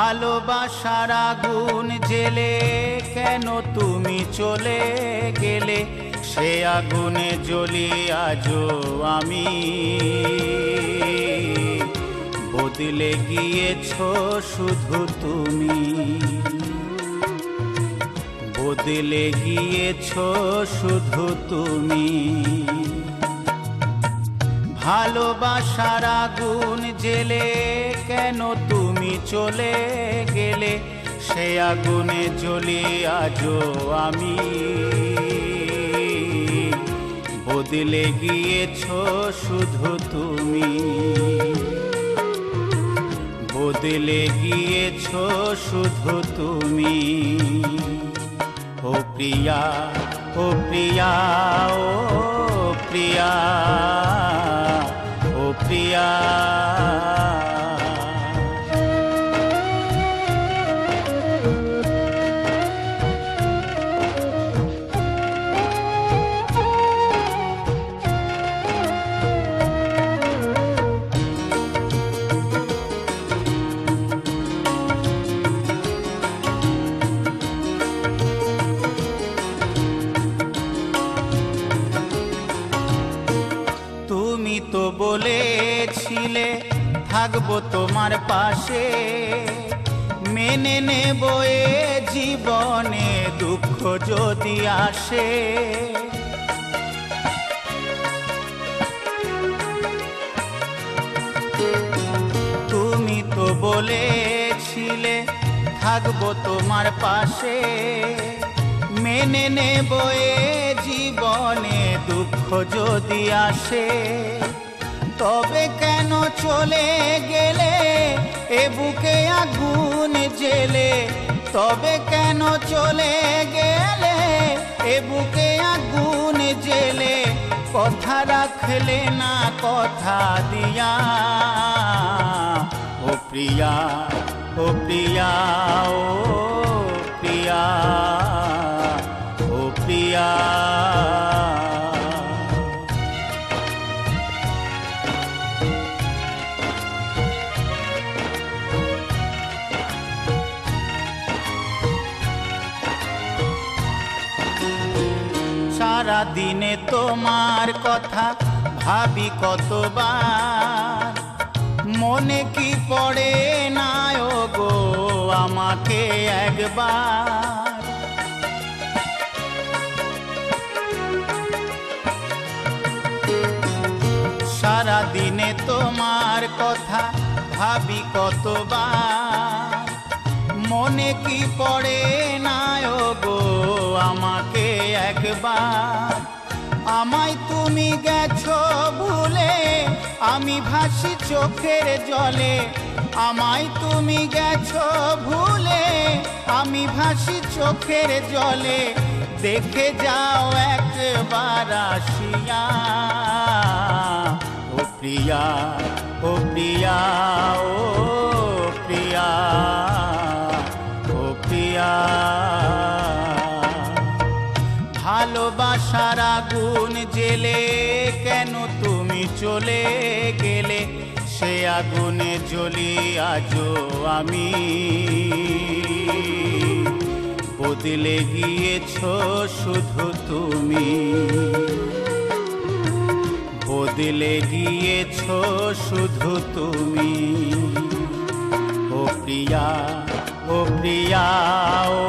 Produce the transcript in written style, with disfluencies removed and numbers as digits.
ভালোবাসার আগুন জেলে কেন তুমি চলে গেলে, সে আগুনে জ্বলি আজও আমি। বদলে গিয়েছো শুধু তুমি, বদলে গিয়েছো শুধু তুমি। ভালোবাসার আগুন জেলে কেন তুমি চলে গেলে, সে আগুনে জ্বলি আজও আমি। বদলে গিয়েছো শুধু তুমি, বদলে গিয়েছো শুধু তুমি। ও প্রিয়া, ও প্রিয়া, ও প্রিয়া, ও প্রিয়া। তুমি তো বলেছিলে থাকবো তোমার পাশে, মেনে নেব এ জীবনে দুঃখ যদি আসে। তুমি তো বলেছিলে থাকবো তোমার পাশে, মেনে নেব এ জীবনে দুঃখ যদি আসে। তবে কেন চলে গেলে এ বুকে আগুন জেলে, তবে কেন চলে গেলে এ বুকে আগুন জেলে। কথা রাখলে না কথা দিয়া, ও প্রিয়া, ও প্রিয়া, ও প্রিয়া, ও প্রিয়া। সারা দিনে তোমার কথা ভাবি কতবার, মনে কি পড়ে না ও গো আমাকে একবার। সারা দিনে তোমার কথা ভাবি কতবার, মনে কি পড়ে না ও গো আমাকে একবার। আমায় তুমি গেছো ভুলে, আমি ভাসি চোখের জলে। আমায় তুমি গেছো ভুলে, আমি ভাসি চোখের জলে। দেখে যাও একবার আসিয়া, ও প্রিয়া, ও প্রিয়া, ও প্রিয়া, ও প্রিয়া। ভালোবাসার আগুন জেলে কেন তুমি চলে গেলে, সে আগুনে জ্বলি আজও আমি। বদলে গিয়েছো শুধু তুমি, বদলে গিয়েছো শুধু তুমি। ও প্রিয়া, ও প্রিয়া, ও